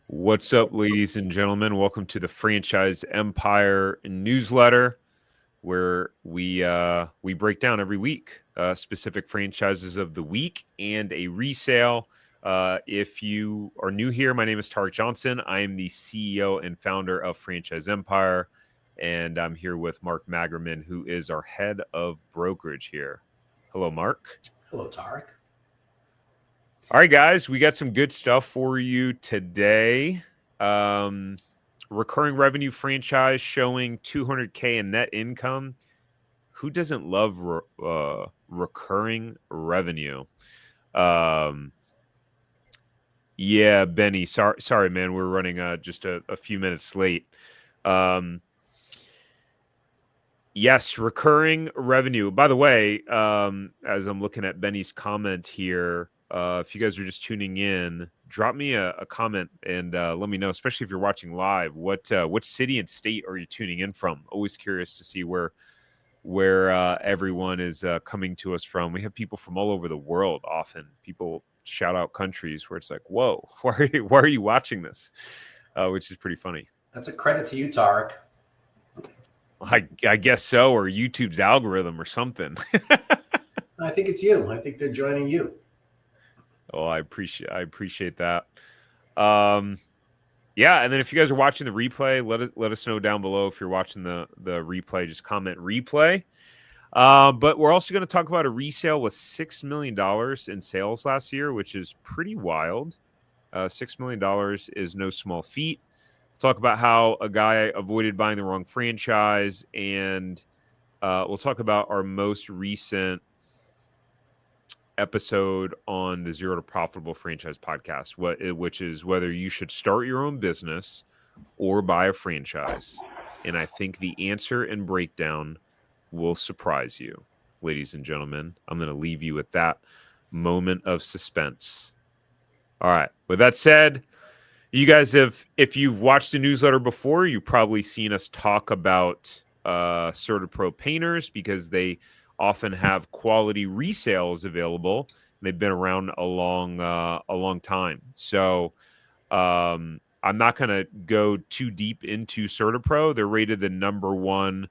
What's up, ladies and gentlemen? Welcome to the Franchise Empire newsletter, where we break down every week specific franchises of the week and a resale. If you are new here, my name is Tarek Johnson. I am the CEO and founder of Franchise Empire, and I'm here with Mark Magerman, who is our head of brokerage here. Hello, Mark. Hello, Tarek. All right, guys, we got some good stuff for you today. Recurring revenue franchise showing $200K in net income. Who doesn't love recurring revenue? Yeah, Benny. Sorry, man. We're running just a few minutes late. Yes, recurring revenue. By the way, as I'm looking at Benny's comment here, if you guys are just tuning in, drop me a comment and let me know, especially if you're watching live, what city and state are you tuning in from? Always curious to see where everyone is coming to us from. We have people from all over the world. Often people shout out countries where it's like, whoa, why are you watching this? Which is pretty funny. That's a credit to you, Tarek. I guess so, or YouTube's algorithm or something. I think it's you. I think they're joining you. Oh, I appreciate that. Yeah, and then if you guys are watching the replay, let us know down below. If you're watching the replay, just comment replay. But we're also going to talk about a resale with $6 million in sales last year, which is pretty wild. $6 million is no small feat. We'll talk about how a guy avoided buying the wrong franchise, and we'll talk about our most recent episode on the Zero to Profitable Franchise podcast, which is whether you should start your own business or buy a franchise. And I think the answer and breakdown will surprise you, ladies and gentlemen. I'm going to leave you with that moment of suspense. All right. With that said, you guys if you've watched the newsletter before, you've probably seen us talk about CertaPro painters because they often have quality resales available. They've been around a long time. So I'm not going to go too deep into CertaPro. They're rated the #1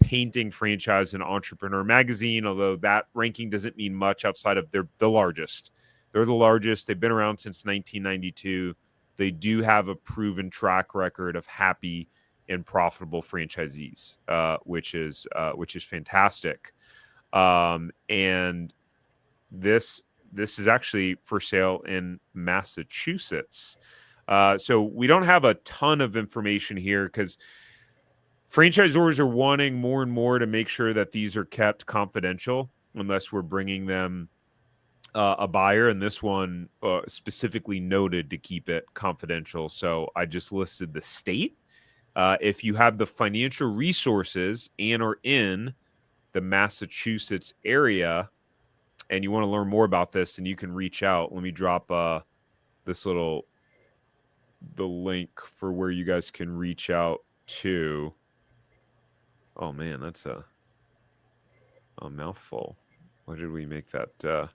painting franchise in Entrepreneur Magazine, although that ranking doesn't mean much outside of they're the largest. They're the largest. They've been around since 1992. They do have a proven track record of happy and profitable franchisees, which is fantastic. And this is actually for sale in Massachusetts. So we don't have a ton of information here because franchisors are wanting more and more to make sure that these are kept confidential unless we're bringing them a buyer, and this one specifically noted to keep it confidential. So I just listed the state. If you have the financial resources and are in the Massachusetts area and you want to learn more about this, then you can reach out. Let me drop the link for where you guys can reach out to. Oh man, that's a mouthful. Why did we make that?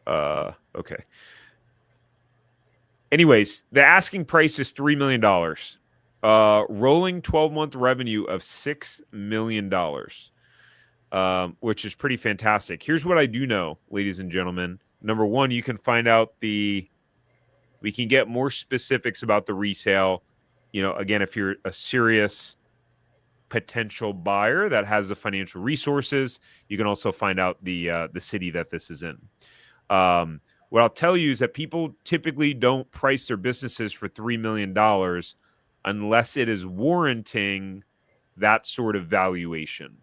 Okay. Anyways, the asking price is $3 million. Rolling 12-month revenue of $6 million, which is pretty fantastic. Here's what I do know, ladies and gentlemen. Number one, you can find out we can get more specifics about the resale. You know, again, if you're a serious potential buyer that has the financial resources, you can also find out the city that this is in. What I'll tell you is that people typically don't price their businesses for $3 million unless it is warranting that sort of valuation.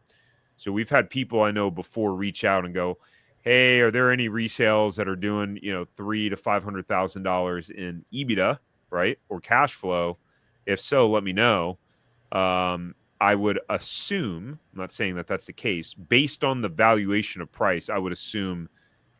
So we've had people I know before reach out and go, hey, are there any resales that are doing, $300,000 to $500,000 in EBITDA, right? Or cash flow? If so, let me know. I would assume, I'm not saying that that's the case, based on the valuation of price, I would assume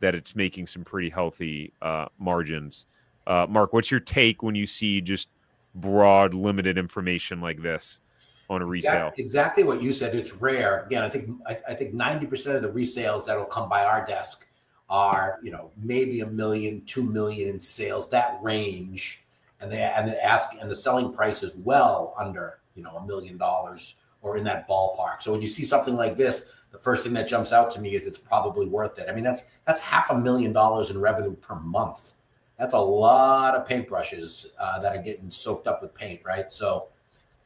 that it's making some pretty healthy margins. Mark, what's your take when you see just broad, limited information like this on a resale? Exactly what you said. It's rare. Again, I think 90% of the resales that'll come by our desk are, maybe $1 million, $2 million in sales, that range. and the selling price is well under, $1 million or in that ballpark. So when you see something like this, the first thing that jumps out to me is it's probably worth it. I mean, that's $500,000 in revenue per month. That's a lot of paintbrushes that are getting soaked up with paint, right? So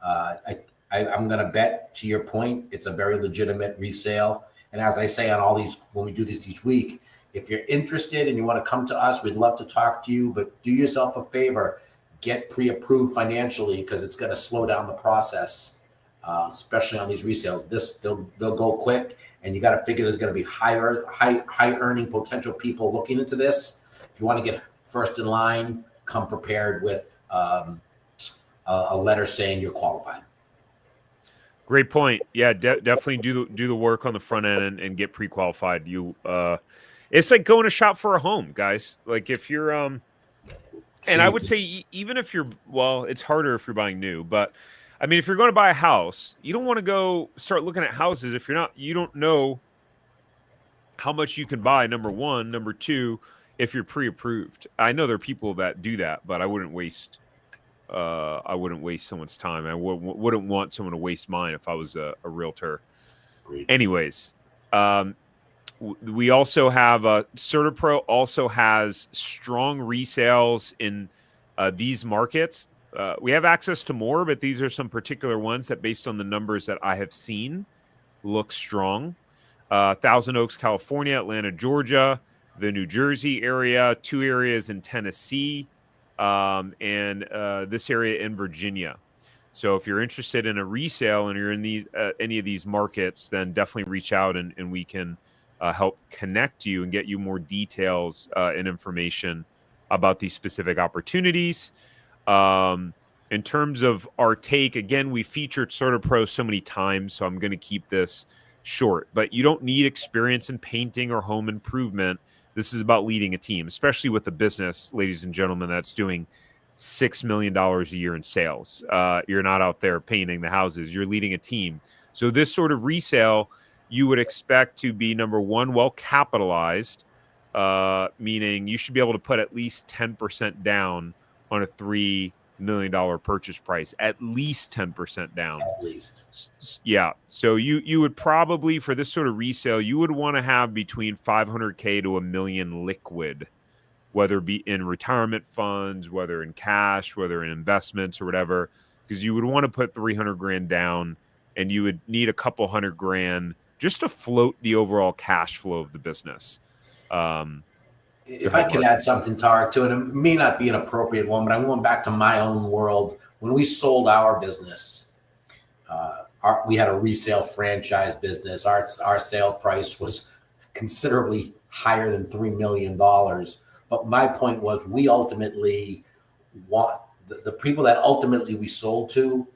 I'm going to bet, to your point, it's a very legitimate resale. And as I say on all these, when we do this each week, if you're interested and you want to come to us, we'd love to talk to you, but do yourself a favor, get pre-approved financially, because it's going to slow down the process. Especially on these resales, they'll go quick, and you got to figure there's going to be high earning potential people looking into this. If you want to get first in line, come prepared with a letter saying you're qualified. Great point. Yeah, definitely do the work on the front end and get pre-qualified. It's like going to shop for a home, guys. Like if you're and I would say even if it's harder if you're buying new, but I mean, if you're going to buy a house, you don't want to go start looking at houses if you don't know how much you can buy, number one. Number two, if you're pre-approved. I know there are people that do that, but I wouldn't waste someone's time. I wouldn't want someone to waste mine if I was a realtor. Great. Anyways, we also have CertaPro also has strong resales in these markets. We have access to more, but these are some particular ones that, based on the numbers that I have seen, look strong. Thousand Oaks, California, Atlanta, Georgia, the New Jersey area, 2 areas in Tennessee, and this area in Virginia. So if you're interested in a resale and you're in these any of these markets, then definitely reach out and we can help connect you and get you more details and information about these specific opportunities. In terms of our take, again, we featured CertaPro so many times, so I'm going to keep this short. But you don't need experience in painting or home improvement. This is about leading a team, especially with a business, ladies and gentlemen, that's doing $6 million a year in sales. You're not out there painting the houses. You're leading a team. So this sort of resale, you would expect to be, number one, well capitalized, meaning you should be able to put at least 10% down on a $3 million purchase price, at least 10% down. At least. Yeah. So you would probably, for this sort of resale, you would want to have between $500K to $1 million liquid, whether it be in retirement funds, whether in cash, whether in investments or whatever, because you would want to put 300 grand down and you would need a couple $100,000 just to float the overall cash flow of the business. If I could add something, Tarek, to it, it may not be an appropriate one, but I'm going back to my own world. When we sold our business, we had a resale franchise business. Our sale price was considerably higher than $3 million. But my point was, we ultimately want the people that ultimately we sold to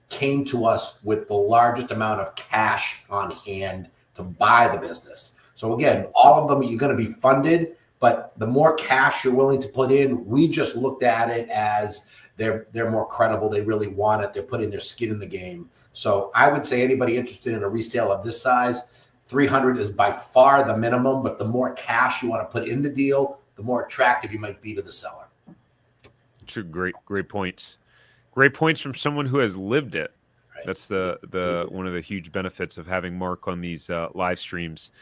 came to us with the largest amount of cash on hand to buy the business. So again, all of them, you're going to be funded, but the more cash you're willing to put in, we just looked at it as they're more credible. They really want it. They're putting their skin in the game. So I would say anybody interested in a resale of this size, 300 is by far the minimum, but the more cash you want to put in the deal, the more attractive you might be to the seller. Two great points. Great points from someone who has lived it. Right. That's the one of the huge benefits of having Mark on these live streams.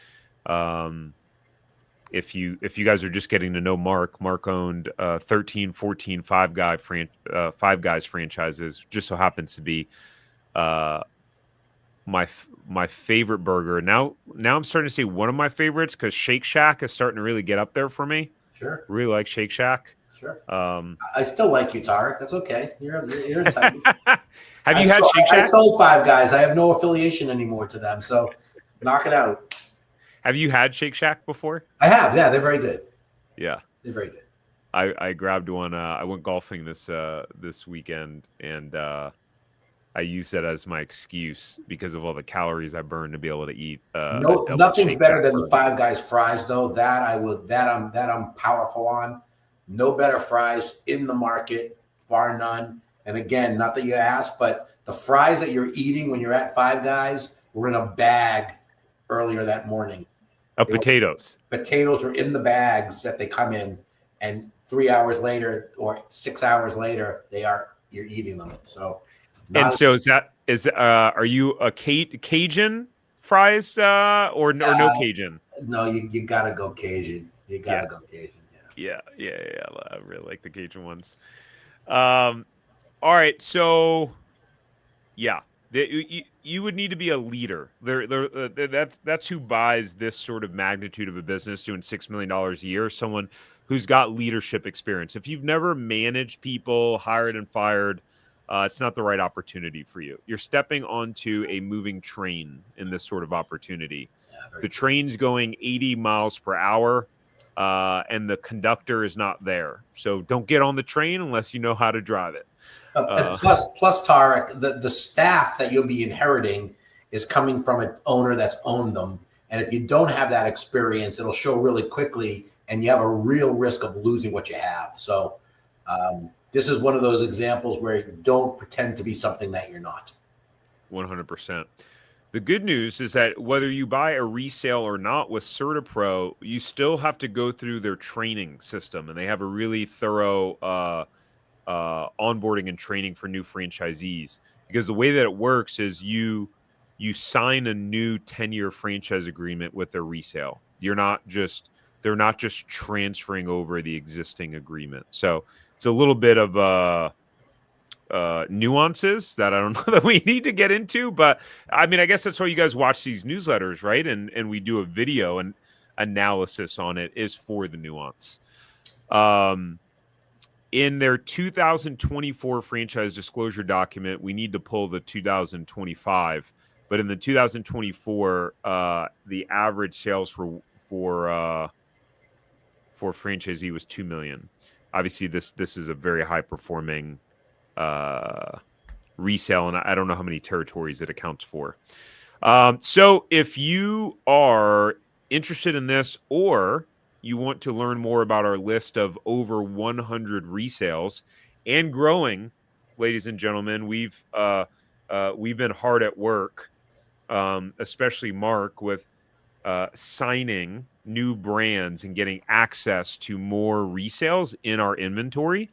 If you guys are just getting to know Mark owned 13, 14 Five Guys franchises. Just so happens to be my favorite burger. Now I'm starting to see one of my favorites, because Shake Shack is starting to really get up there for me. Sure. Really like Shake Shack. Sure. I still like you, Tarek. That's okay. You're entitled. Have you had Shake Shack? I sold Five Guys. I have no affiliation anymore to them. So knock it out. Have you had Shake Shack before? I have. Yeah, they're very good. Yeah, they're very good. I grabbed one. I went golfing this weekend, and I used that as my excuse because of all the calories I burned to be able to eat. Nothing's better than the Five Guys fries, though. That I'm powerful on. No better fries in the market, bar none. And again, not that you asked, but the fries that you're eating when you're at Five Guys were in a bag earlier that morning. Potatoes. Potatoes are in the bags that they come in, and 3 hours later or 6 hours later, you're eating them. So, and so are you a Cajun fries or no Cajun? No, you gotta go Cajun. You Yeah. gotta go Cajun. Yeah. I really like the Cajun ones. All right. So yeah, you would need to be a leader. That's who buys this sort of magnitude of a business doing $6 million a year. Someone who's got leadership experience. If you've never managed people, hired and fired, it's not the right opportunity for you. You're stepping onto a moving train in this sort of opportunity. Yeah, The train's going 80 miles per hour, and the conductor is not there. So don't get on the train unless you know how to drive it. And plus, Tarek, the staff that you'll be inheriting is coming from an owner that's owned them. And if you don't have that experience, it'll show really quickly, and you have a real risk of losing what you have. So this is one of those examples where you don't pretend to be something that you're not. 100%. The good news is that whether you buy a resale or not with CertaPro, you still have to go through their training system, and they have a really thorough onboarding and training for new franchisees. Because the way that it works is you sign a new 10-year franchise agreement with their resale. They're not just transferring over the existing agreement. So it's a little bit of nuances that I don't know that we need to get into, but I mean, I guess that's why you guys watch these newsletters, right? And we do a video and analysis on it is for the nuance. In their 2024 franchise disclosure document, we need to pull the 2025, but in the 2024, the average sales for franchisee was 2 million. Obviously, this is a very high performing resale, and I don't know how many territories it accounts for. So if you are interested in this, or you want to learn more about our list of over 100 resales and growing, ladies and gentlemen, we've been hard at work, especially Mark, with signing new brands and getting access to more resales in our inventory.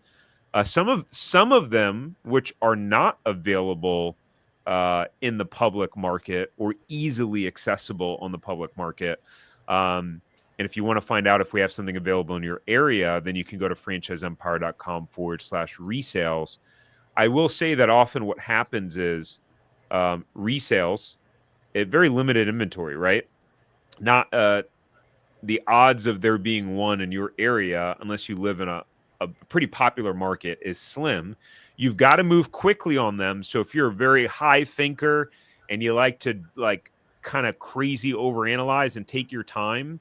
Some of them which are not available in the public market or easily accessible on the public market. And if you want to find out if we have something available in your area, then you can go to franchiseempire.com/resales. I will say that often what happens is resales, a very limited inventory, right? Not the odds of there being one in your area, unless you live in a pretty popular market, is slim. You've got to move quickly on them. So if you're a very high thinker and you like to kind of crazy overanalyze and take your time,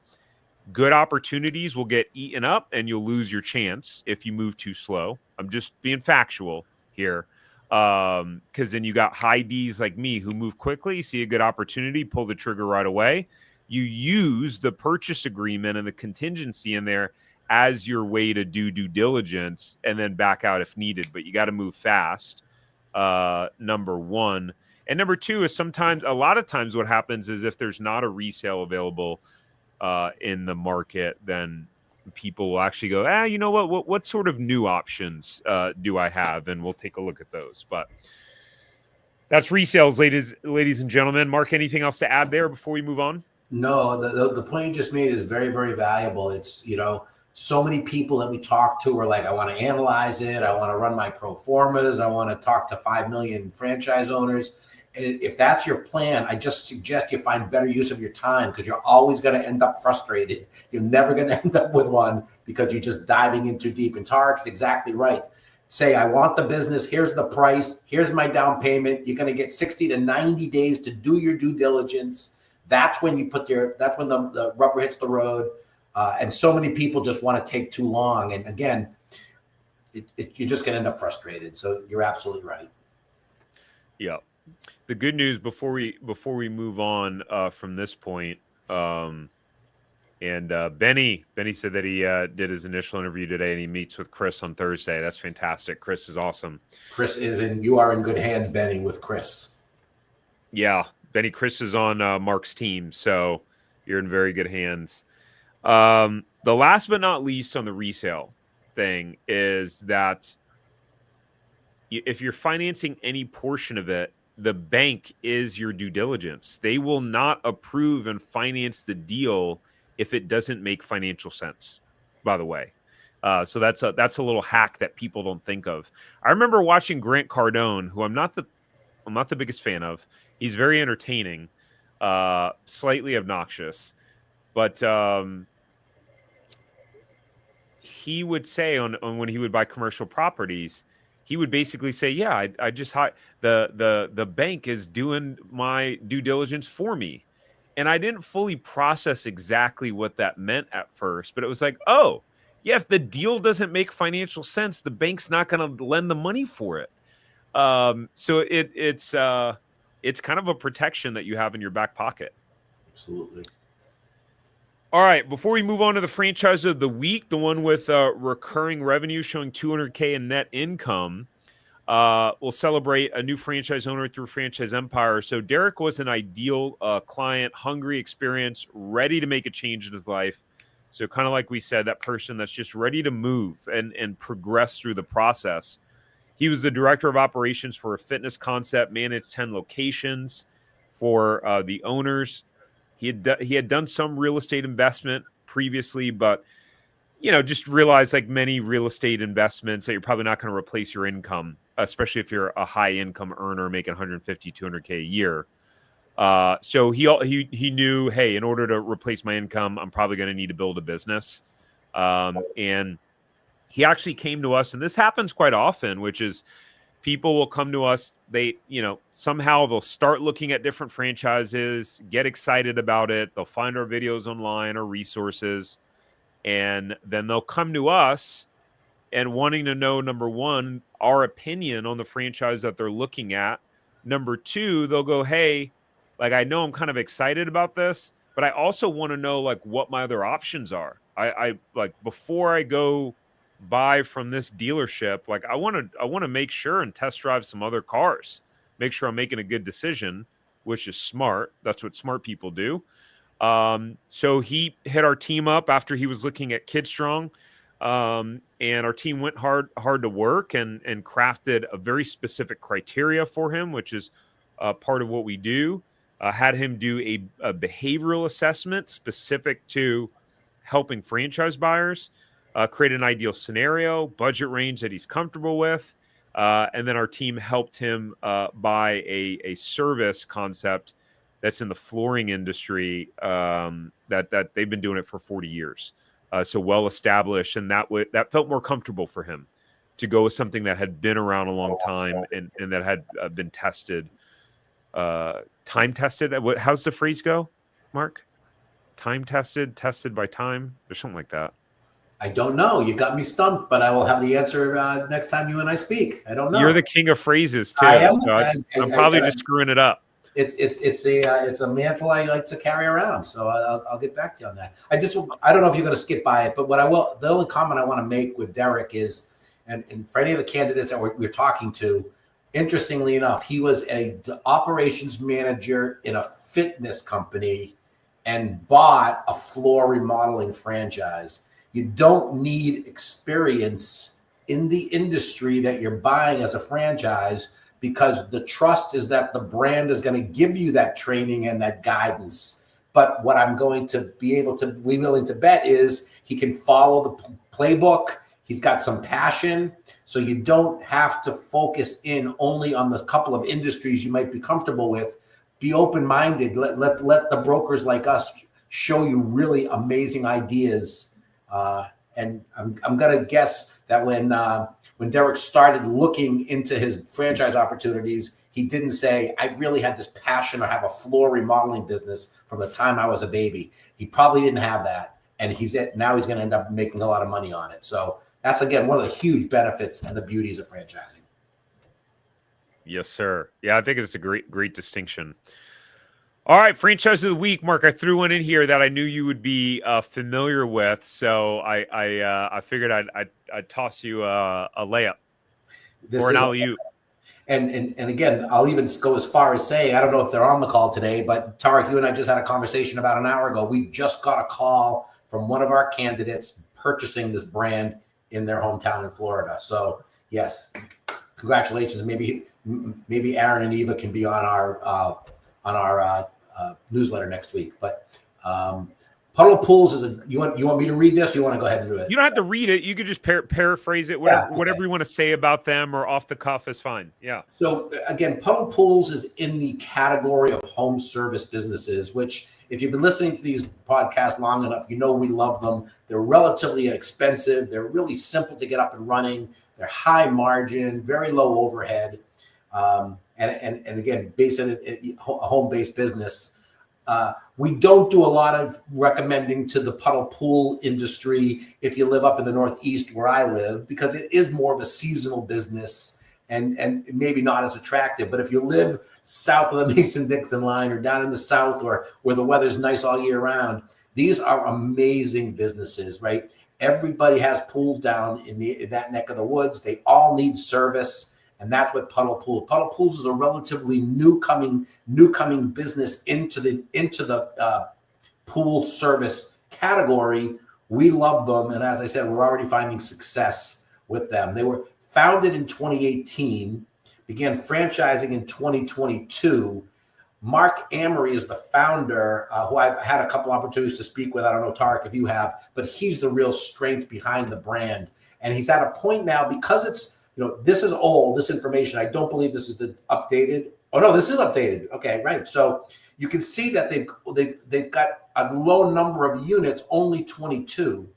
good opportunities will get eaten up and you'll lose your chance if you move too slow. I'm just being factual here. Because then you got high Ds like me who move quickly, see a good opportunity, pull the trigger right away. You use the purchase agreement and the contingency in there as your way to do due diligence and then back out if needed. But you got to move fast, number one. And number two is a lot of times what happens is if there's not a resale available in the market, then people will actually go, you know what sort of new options do I have? And we'll take a look at those. But that's resales, ladies and gentlemen. Mark, anything else to add there before we move on? No, the point you just made is very, very valuable. It's, so many people that we talk to are like, I want to analyze it. I want to run my pro formas. I want to talk to 5 million franchise owners. And if that's your plan, I just suggest you find better use of your time, because you're always going to end up frustrated. You're never going to end up with one because you're just diving in too deep. And Tarek's exactly right. Say, I want the business. Here's the price. Here's my down payment. You're going to get 60 to 90 days to do your due diligence. That's when that's when the rubber hits the road. And so many people just want to take too long. And again, you're just going to end up frustrated. So you're absolutely right. Yeah. The good news before we move on from this point, and Benny said that he did his initial interview today, and he meets with Chris on Thursday. That's fantastic. Chris is awesome. You are in good hands, Benny, with Chris. Yeah, Benny, Chris is on Mark's team, so you're in very good hands. The last but not least on the resale, thing is that if you're financing any portion of it, the bank is your due diligence. They will not approve and finance the deal if it doesn't make financial sense, by the way. So that's a little hack that people don't think of. I remember watching Grant Cardone, who I'm not the biggest fan of. He's very entertaining, slightly obnoxious, but he would say on when he would buy commercial properties, he would basically say, "Yeah, I just the bank is doing my due diligence for me," and I didn't fully process exactly what that meant at first, but it was like, "Oh, yeah, if the deal doesn't make financial sense, the bank's not going to lend the money for it." So it's kind of a protection that you have in your back pocket. Absolutely. All right, before we move on to the franchise of the week, the one with recurring revenue showing $200K in net income, we'll celebrate a new franchise owner through Franchise Empire. So Derek was an ideal client, hungry, experienced, ready to make a change in his life. So kind of like we said, that person that's just ready to move and progress through the process. He was the director of operations for a fitness concept, managed 10 locations for the owners. He had done some real estate investment previously, but just realized, like many real estate investments, that you're probably not going to replace your income, especially if you're a high income earner making 150, 200K a year. So he knew, hey, in order to replace my income, I'm probably going to need to build a business. And he actually came to us, and this happens quite often, which is people will come to us. They, somehow they'll start looking at different franchises, get excited about it. They'll find our videos online or resources, and then they'll come to us and wanting to know, number one, our opinion on the franchise that they're looking at. Number two, they'll go, hey, like, I know I'm kind of excited about this, but I also want to know, like, what my other options are. I like, before I go buy from this dealership, like, I want to make sure and test drive some other cars, make sure I'm making a good decision, which is smart. That's what smart people do. So he hit our team up after he was looking at KidStrong, and our team went hard to work and crafted a very specific criteria for him, which is part of what we do. Had him do a behavioral assessment specific to helping franchise buyers create an ideal scenario, budget range that he's comfortable with. And then our team helped him buy a service concept that's in the flooring industry, that they've been doing it for 40 years. So well established, and that felt more comfortable for him to go with something that had been around a long time and that had been tested, time tested. How's the phrase go, Mark? Time tested, tested by time, or something like that. I don't know. You got me stumped, but I will have the answer next time you and I speak. I don't know. You're the king of phrases too. I am. So I'm probably just screwing it up. It's a mantle I like to carry around. So I'll get back to you on that. I don't know if you're going to skip by it, but the only comment I want to make with Derek is, and for any of the candidates that we're talking to, interestingly enough, he was an operations manager in a fitness company and bought a floor remodeling franchise. You don't need experience in the industry that you're buying as a franchise, because the trust is that the brand is going to give you that training and that guidance. But what I'm going to be willing to bet is he can follow the playbook. He's got some passion. So you don't have to focus in only on the couple of industries you might be comfortable with. Be open-minded. Let the brokers like us show you really amazing ideas. And I'm going to guess that when Derek started looking into his franchise opportunities, he didn't say, I really had this passion or have a floor remodeling business from the time I was a baby. He probably didn't have that. And now he's going to end up making a lot of money on it. So that's, again, one of the huge benefits and the beauties of franchising. Yes, sir. Yeah, I think it's a great distinction. All right, franchise of the week, Mark. I threw one in here that I knew you would be familiar with, so I figured I'd toss you a layup or an alley-oop. And again, I'll even go as far as saying, I don't know if they're on the call today, but Tarek, you and I just had a conversation about an hour ago. We just got a call from one of our candidates purchasing this brand in their hometown in Florida. So yes, congratulations. Maybe Aaron and Eva can be on our newsletter next week. But Puddle Pools is you want me to read this? Or you want to go ahead and do it? You don't have to read it. You could just paraphrase it. Whatever you want to say about them or off the cuff is fine. Yeah. So again, Puddle Pools is in the category of home service businesses, which if you've been listening to these podcasts long enough, you know we love them. They're relatively inexpensive. They're really simple to get up and running. They're high margin, very low overhead. And again, based on a home-based business. We don't do a lot of recommending to the puddle pool industry if you live up in the Northeast where I live, because it is more of a seasonal business and maybe not as attractive. But if you live south of the Mason-Dixon line or down in the South or where the weather's nice all year round, these are amazing businesses, right? Everybody has pools down in that neck of the woods. They all need service. And that's what Puddle Pools. Puddle Pools is a relatively new coming business into the pool service category. We love them, and as I said, we're already finding success with them. They were founded in 2018, began franchising in 2022. Mark Amory is the founder, who I've had a couple opportunities to speak with. I don't know, Tarek, if you have, but he's the real strength behind the brand. And he's at a point now, because it's, this is old, this information. I don't believe this is the updated. Oh no, this is updated. Okay, right. So you can see that they've got a low number of units, only 22.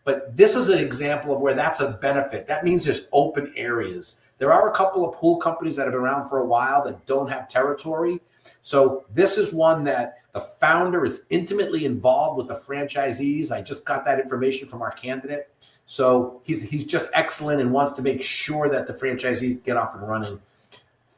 But this is an example of where that's a benefit. That means there's open areas. There are a couple of pool companies that have been around for a while that don't have territory. So this is one that the founder is intimately involved with the franchisees. I just got that information from our candidate. So he's just excellent and wants to make sure that the franchisees get off and running.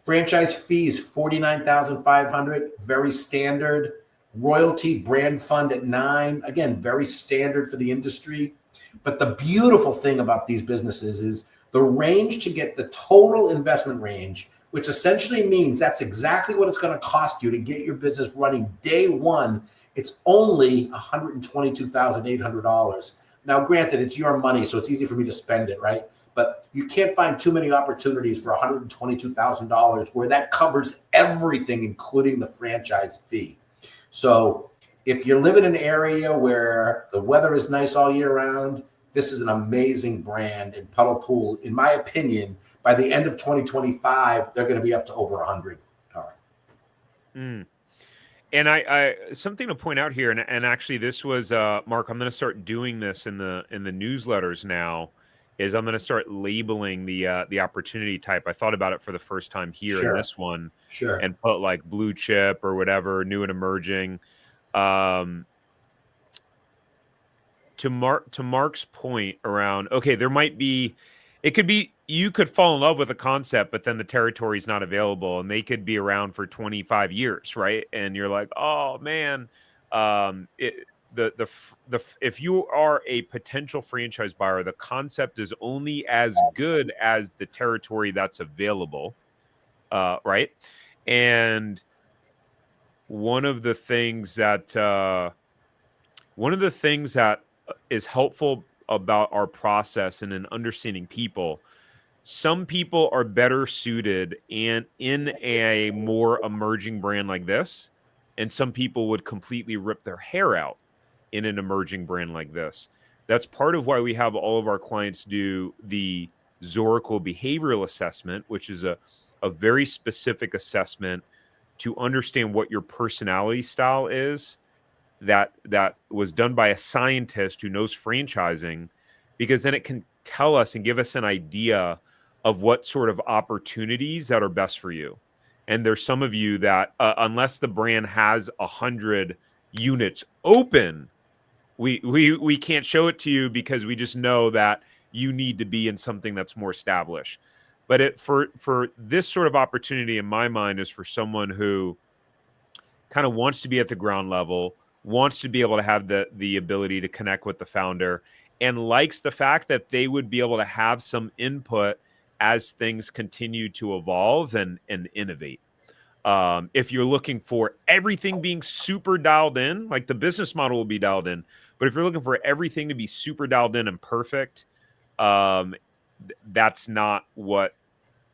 Franchise fees, $49,500, very standard. Royalty brand fund at $9,000, again, very standard for the industry. But the beautiful thing about these businesses is the range to get the total investment range, which essentially means that's exactly what it's going to cost you to get your business running day one. It's only $122,800. Now, granted, it's your money, so it's easy for me to spend it, right? But you can't find too many opportunities for $122,000 where that covers everything, including the franchise fee. So if you live in an area where the weather is nice all year round, this is an amazing brand. And Puddle Pool, in my opinion, by the end of 2025, they're going to be up to over 100. All right. And I something to point out here, and actually this was Mark, I'm going to start doing this in the newsletters now, is I'm going to start labeling the opportunity type. I thought about it for the first time here in this one, and put like blue chip or whatever, new and emerging. To Mark's point around, okay, there might be, it could be, you could fall in love with a concept, but then the territory is not available and they could be around for 25 years. Right. And you're like, oh man, if you are a potential franchise buyer, the concept is only as good as the territory that's available. Right. And one of the things that is helpful about our process and in understanding people, some people are better suited in a more emerging brand like this, and some people would completely rip their hair out in an emerging brand like this. That's part of why we have all of our clients do the Zoracle behavioral assessment, which is a very specific assessment to understand what your personality style is, that was done by a scientist who knows franchising, because then it can tell us and give us an idea of what sort of opportunities that are best for you. And there's some of you that unless the brand has 100 units open, we can't show it to you, because we just know that you need to be in something that's more established. But for this sort of opportunity, in my mind, is for someone who kind of wants to be at the ground level, wants to be able to have the ability to connect with the founder, and likes the fact that they would be able to have some input as things continue to evolve and innovate. If you're looking for everything being super dialed in, like the business model will be dialed in, but if you're looking for everything to be super dialed in and perfect, That's not what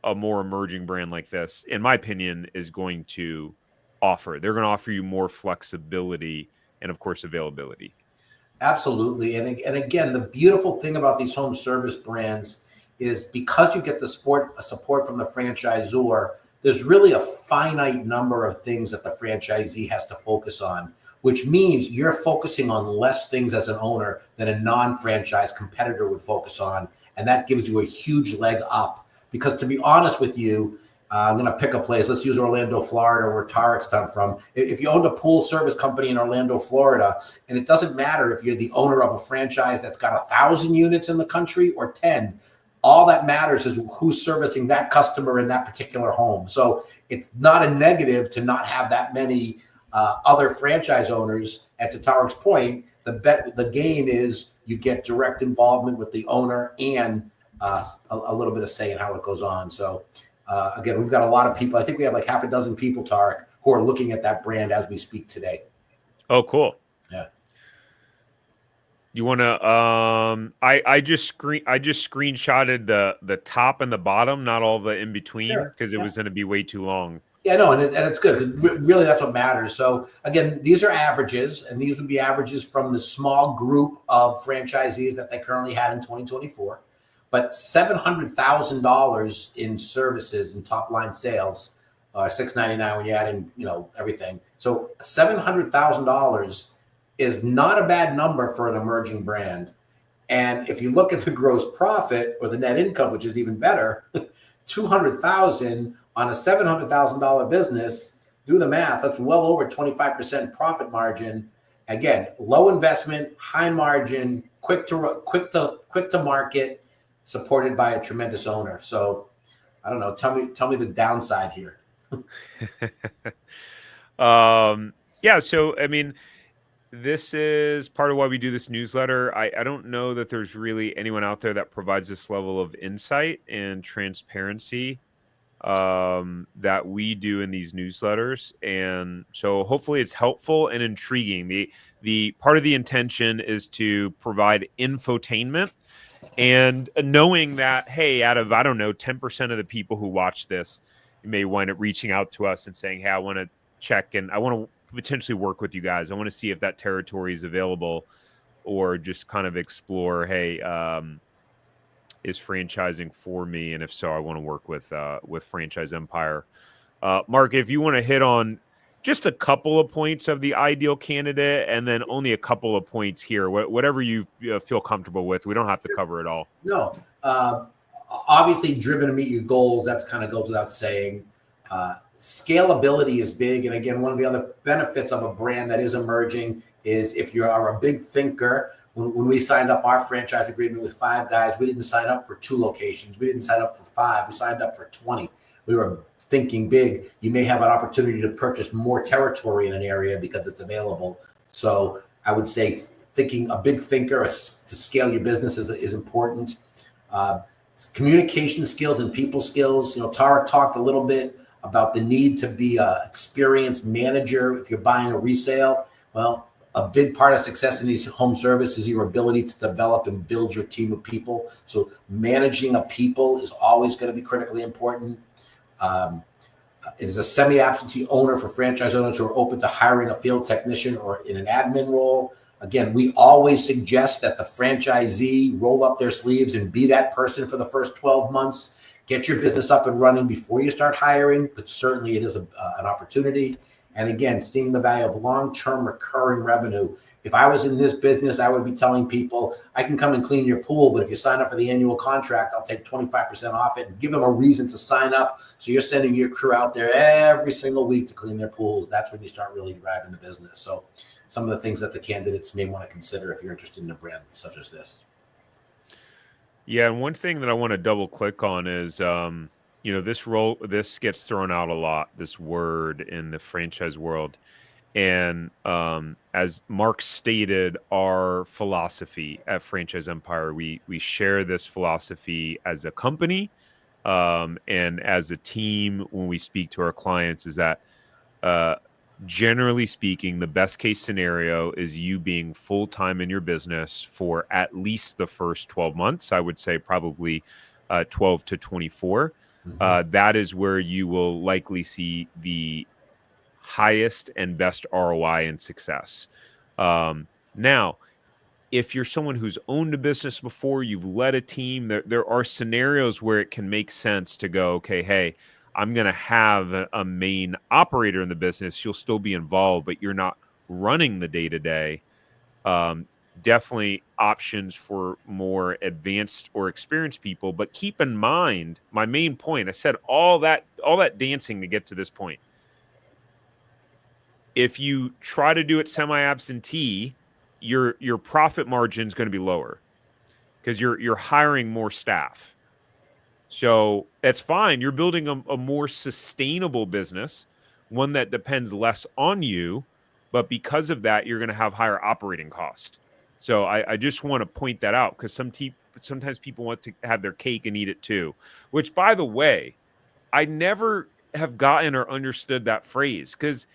a more emerging brand like this, in my opinion, is going to offer. They're going to offer you more flexibility and, of course, availability. Absolutely. And again, the beautiful thing about these home service brands is because you get the support from the franchisor, there's really a finite number of things that the franchisee has to focus on, which means you're focusing on less things as an owner than a non-franchise competitor would focus on. And that gives you a huge leg up. Because to be honest with you, I'm going to pick a place. Let's use Orlando, Florida, where Tarek's come from. If you owned a pool service company in Orlando, Florida, and it doesn't matter if you're the owner of a franchise that's got 1,000 units in the country or 10, all that matters is who's servicing that customer in that particular home. So it's not a negative to not have that many other franchise owners. And to Tarek's point, the gain is you get direct involvement with the owner and a little bit of say in how it goes on. So again, we've got a lot of people. I think we have like half a dozen people, Tarek, who are looking at that brand as we speak today. Oh, cool. Yeah. You want to? I just screenshotted the top and the bottom, not all the in between, because it was going to be way too long. Yeah, no, and it's good. Really, that's what matters. So again, these are averages, and these would be averages from the small group of franchisees that they currently had in 2024. But $700,000 in services and top line sales, $699 when you add in, everything. So $700,000 is not a bad number for an emerging brand. And if you look at the gross profit or the net income, which is even better, $200,000 on a $700,000 business, do the math. That's well over 25% profit margin. Again, low investment, high margin, quick to market, supported by a tremendous owner. So I don't know. Tell me the downside here. Yeah. So, I mean, this is part of why we do this newsletter. I don't know that there's really anyone out there that provides this level of insight and transparency that we do in these newsletters. And so hopefully it's helpful and intriguing. The part of the intention is to provide infotainment. And knowing that, hey, out of, 10% of the people who watch this, you may wind up reaching out to us and saying, hey, I want to check and I want to potentially work with you guys. I want to see if that territory is available, or just kind of explore, hey, is franchising for me? And if so, I want to work with Franchise Empire. Mark, if you want to hit on just a couple of points of the ideal candidate, and then only a couple of points here, whatever you feel comfortable with. We don't have to cover it all. No, obviously driven to meet your goals. That's kind of goes without saying. Scalability is big. And again, one of the other benefits of a brand that is emerging is if you are a big thinker. When we signed up our franchise agreement with 5 guys, we didn't sign up for 2 locations. We didn't sign up for 5. We signed up for 20. We were thinking big. You may have an opportunity to purchase more territory in an area because it's available. So I would say thinking a big thinker to scale your business is important. Communication skills and people skills. Tarek talked a little bit about the need to be an experienced manager if you're buying a resale. Well, a big part of success in these home service is your ability to develop and build your team of people. So managing a people is always going to be critically important. It is a semi-absentee owner for franchise owners who are open to hiring a field technician or in an admin role. Again, we always suggest that the franchisee roll up their sleeves and be that person for the first 12 months. Get your business up and running before you start hiring, but certainly it is an opportunity. And again, seeing the value of long-term recurring revenue. If I was in this business, I would be telling people, I can come and clean your pool, but if you sign up for the annual contract, I'll take 25% off it, and give them a reason to sign up. So you're sending your crew out there every single week to clean their pools. That's when you start really driving the business. So some of the things that the candidates may want to consider if you're interested in a brand such as this. Yeah, and one thing that I want to double click on is, this gets thrown out a lot, this word in the franchise world. And as Mark stated, our philosophy at Franchise Empire, we share this philosophy as a company and as a team when we speak to our clients, is that generally speaking, the best case scenario is you being full-time in your business for at least the first 12 months. I would say probably 12 to 24. That is where you will likely see the highest and best ROI and success. Now, if you're someone who's owned a business before, you've led a team, there are scenarios where it can make sense to go, okay, hey, I'm going to have a main operator in the business. You'll still be involved, but you're not running the day-to-day. Definitely options for more advanced or experienced people. But keep in mind, my main point, I said all that dancing to get to this point. If you try to do it semi-absentee, your profit margin is going to be lower because you're hiring more staff. So that's fine. You're building a more sustainable business, one that depends less on you, but because of that, you're going to have higher operating cost. So I just want to point that out because sometimes people want to have their cake and eat it too, which, by the way, I never have gotten or understood that phrase because,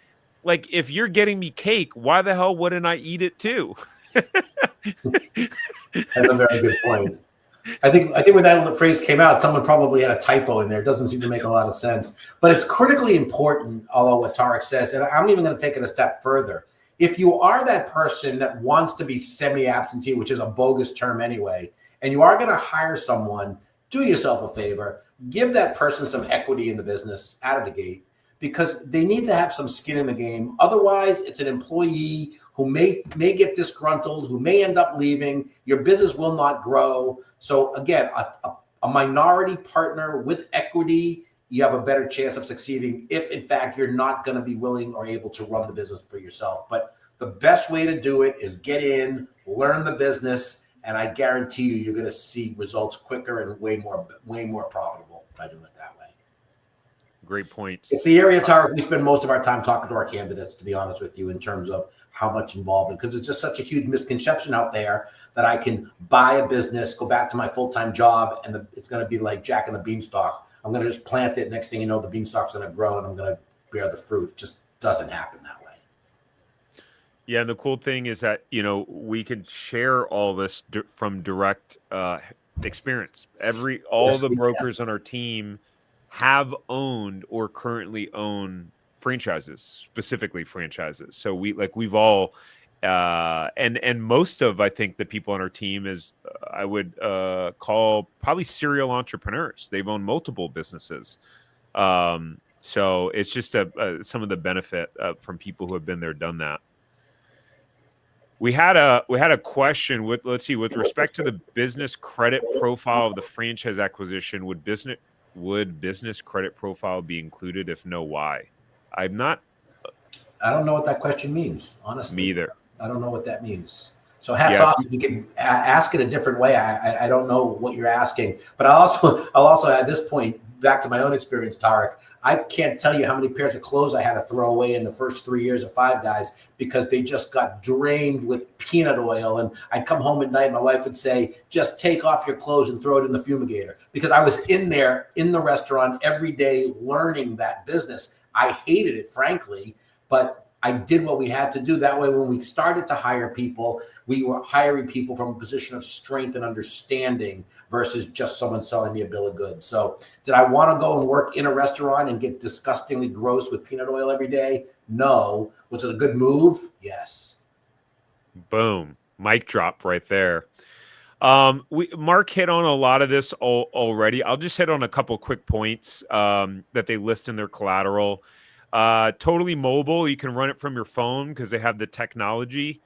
like, if you're getting me cake, why the hell wouldn't I eat it too? That's a very good point. I think when that phrase came out, someone probably had a typo in there. It doesn't seem to make a lot of sense, but it's critically important, although what Tarek says, and I'm even going to take it a step further. If you are that person that wants to be semi-absentee, which is a bogus term anyway, and you are going to hire someone, do yourself a favor, give that person some equity in the business out of the gate, because they need to have some skin in the game. Otherwise, it's an employee who may get disgruntled, who may end up leaving. Your business will not grow. So again, a minority partner with equity, you have a better chance of succeeding if, in fact, you're not going to be willing or able to run the business for yourself. But the best way to do it is get in, learn the business, and I guarantee you're going to see results quicker and way more profitable by doing it that way. Great points. It's the area, Tarek, we spend most of our time talking to our candidates, to be honest with you, in terms of how much involvement, because it's just such a huge misconception out there that I can buy a business, go back to my full-time job, and it's going to be like Jack and the Beanstalk. I'm going to just plant it. Next thing you know, the beanstalk's going to grow and I'm going to bear the fruit. It just doesn't happen that way. Yeah, and the cool thing is that, we can share all this from direct experience. All the brokers on our team have owned or currently own franchises, specifically franchises. So we've all and most of, I think, the people on our team is I would call probably serial entrepreneurs. They've owned multiple businesses. So it's just some of the benefit from people who have been there, done that. We had a question with respect to the business credit profile of the franchise acquisition. Would business credit profile be included? If no, why? I don't know what that question means, honestly. Me either. I don't know what that means. So hats off if you can ask it a different way. I don't know what you're asking, but I'll also at this point, back to my own experience, Tarek, I can't tell you how many pairs of clothes I had to throw away in the first 3 years of Five Guys because they just got drained with peanut oil. And I'd come home at night, my wife would say, just take off your clothes and throw it in the fumigator, because I was in there in the restaurant every day learning that business. I hated it, frankly, but I did what we had to do. That way, when we started to hire people, we were hiring people from a position of strength and understanding versus just someone selling me a bill of goods. So did I want to go and work in a restaurant and get disgustingly gross with peanut oil every day? No. Was it a good move? Yes. Boom. Mic drop right there. Mark hit on a lot of this already. I'll just hit on a couple quick points that they list in their collateral. Totally mobile. You can run it from your phone because they have the technology.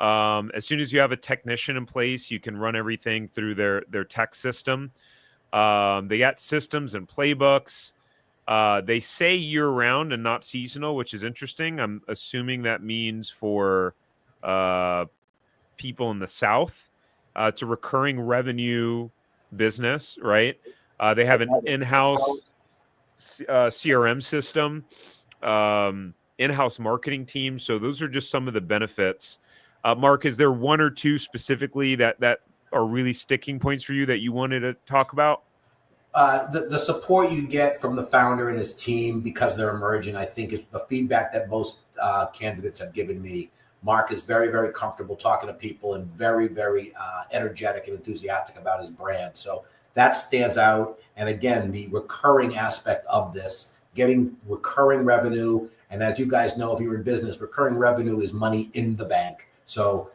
As soon as you have a technician in place, you can run everything through their tech system. They got systems and playbooks. They say year-round and not seasonal, which is interesting. I'm assuming that means for people in the South. It's a recurring revenue business, right? They have an in-house CRM system. In-house marketing team. So those are just some of the benefits. Mark, is there one or two specifically that are really sticking points for you that you wanted to talk about? The support you get from the founder and his team because they're emerging, I think, is the feedback that most candidates have given me. Mark is very, very comfortable talking to people and very, very energetic and enthusiastic about his brand. So that stands out. And again, the recurring aspect of this, getting recurring revenue. And as you guys know, if you're in business, recurring revenue is money in the bank. So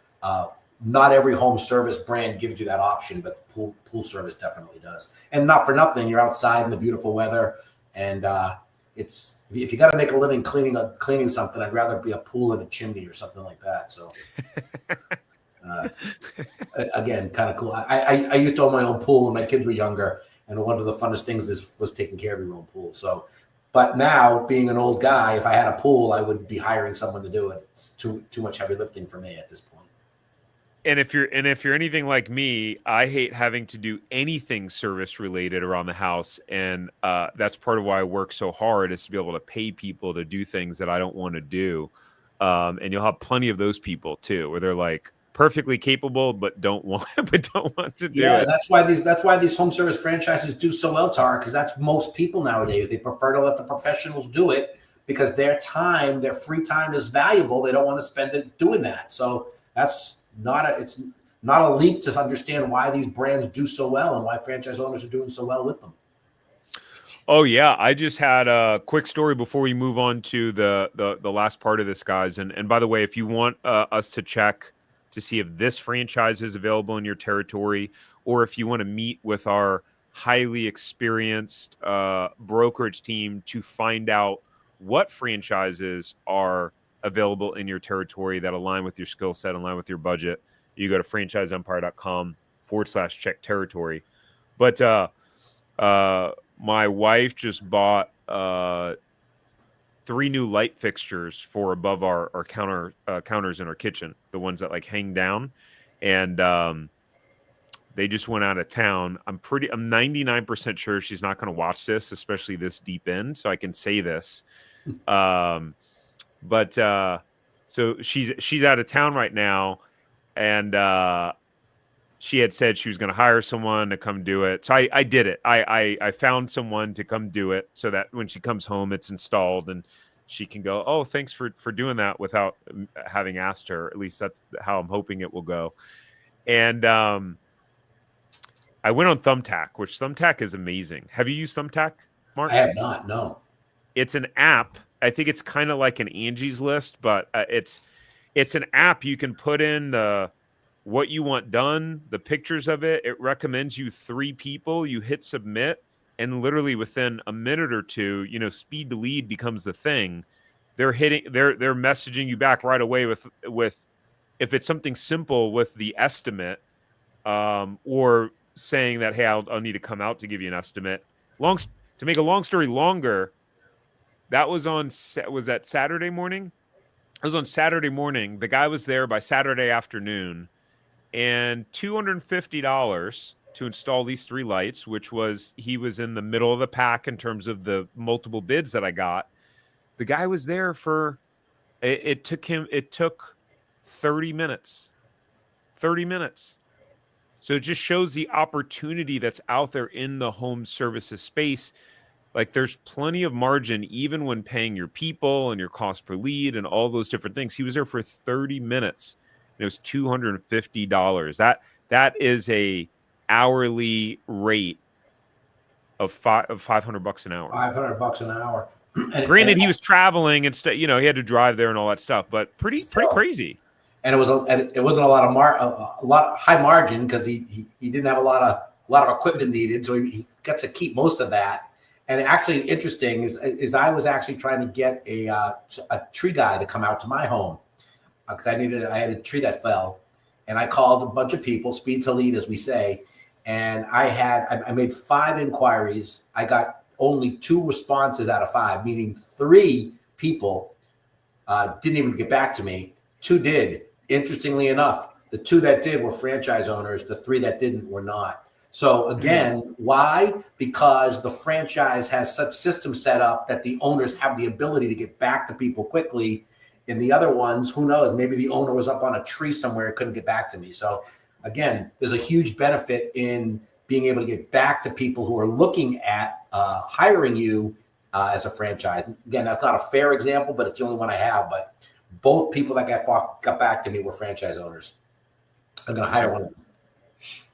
not every home service brand gives you that option, but pool service definitely does. And not for nothing, you're outside in the beautiful weather, and it's if you got to make a living cleaning something, I'd rather be a pool and a chimney or something like that. So again, kind of cool. I used to own my own pool when my kids were younger, and one of the funnest things was taking care of your own pool. So, but now being an old guy, if I had a pool, I would be hiring someone to do it. It's too much heavy lifting for me at this point. And if you're anything like me, I hate having to do anything service related around the house, and that's part of why I work so hard, is to be able to pay people to do things that I don't want to do. And you'll have plenty of those people too, where they're like perfectly capable but don't want to do it. That's why these home service franchises do so well, Tara, because that's most people nowadays. They prefer to let the professionals do it because their free time is valuable. They don't want to spend it doing that. So it's not a leap to understand why these brands do so well and why franchise owners are doing so well with them. Oh yeah, I just had a quick story before we move on to the last part of this, guys. And by the way, if you want us to check to see if this franchise is available in your territory, or if you want to meet with our highly experienced brokerage team to find out what franchises are available in your territory that align with your skill set, align with your budget, you go to franchiseempire.com/check territory. But my wife just bought 3 new light fixtures for above our counters in our kitchen, the ones that like hang down, and they just went out of town. I'm 99% sure she's not going to watch this, especially this deep in, so I can say this. But so she's out of town right now, and she had said she was going to hire someone to come do it. So I did it. I found someone to come do it so that when she comes home, it's installed and she can go, oh, thanks for doing that without having asked her. At least that's how I'm hoping it will go. And I went on Thumbtack, which Thumbtack is amazing. Have you used Thumbtack, Mark? I have not, no. It's an app. I think it's kind of like an Angie's List, but it's an app. You can put in what you want done, the pictures of it. It recommends you 3 people. You hit submit, and literally within a minute or two, speed to lead becomes the thing. They're messaging you back right away with if it's something simple with the estimate, or saying that, hey, I'll need to come out to give you an estimate. To make a long story longer, that was that Saturday morning? It was on Saturday morning. The guy was there by Saturday afternoon, and $250 to install these 3 lights, which he was in the middle of the pack in terms of the multiple bids that I got. The guy was there for, it took 30 minutes. 30 minutes. So it just shows the opportunity that's out there in the home services space. Like, there's plenty of margin, even when paying your people and your cost per lead and all those different things. He was there for 30 minutes. And it was $250. That is a hourly rate of $500 an hour. $500 an hour. Granted, he was traveling and he had to drive there and all that stuff, but pretty crazy. And it wasn't a lot of high margin because he didn't have a lot of equipment needed, so he got to keep most of that. And actually, interesting is I was actually trying to get a tree guy to come out to my home because I had a tree that fell, and I called a bunch of people, speed to lead, as we say, and I made 5 inquiries. I got only 2 responses out of 5, meaning 3 people didn't even get back to me. 2 did. Interestingly enough, the 2 that did were franchise owners. The 3 that didn't were not. So again, why? Because the franchise has such systems set up that the owners have the ability to get back to people quickly. And the other ones, who knows, maybe the owner was up on a tree somewhere and couldn't get back to me. So again, there's a huge benefit in being able to get back to people who are looking at hiring you as a franchise. Again, that's not a fair example, but it's the only one I have. But both people that got back to me were franchise owners. I'm going to hire one of them.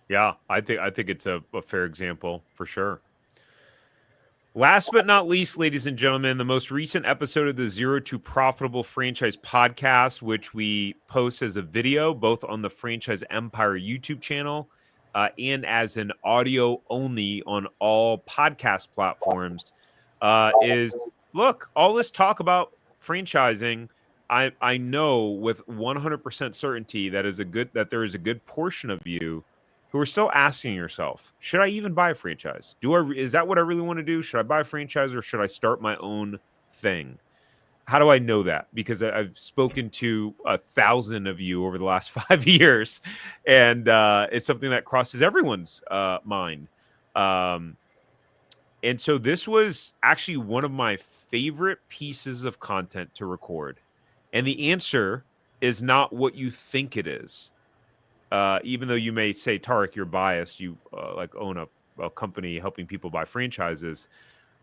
Yeah, I think it's a fair example for sure. Last but not least, ladies and gentlemen, the most recent episode of the Zero to Profitable Franchise podcast, which we post as a video, both on the Franchise Empire YouTube channel and as an audio only on all podcast platforms, is, look, all this talk about franchising, I know with 100% certainty that there is a good portion of you who are still asking yourself, should I even buy a franchise? Is that what I really want to do? Should I buy a franchise or should I start my own thing? How do I know that? Because I've spoken to 1,000 of you over the last 5 years, and it's something that crosses everyone's mind. And so this was actually one of my favorite pieces of content to record. And the answer is not what you think it is. Even though you may say, Tarek, you're biased, you like own a company helping people buy franchises.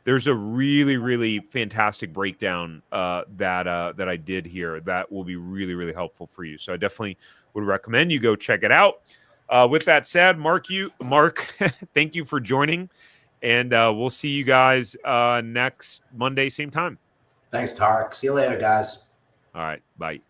There's a really, really fantastic breakdown that I did here that will be really, really helpful for you. So I definitely would recommend you go check it out. With that said, Mark, thank you for joining, and we'll see you guys next Monday, same time. Thanks, Tarek. See you later, guys. All right, bye.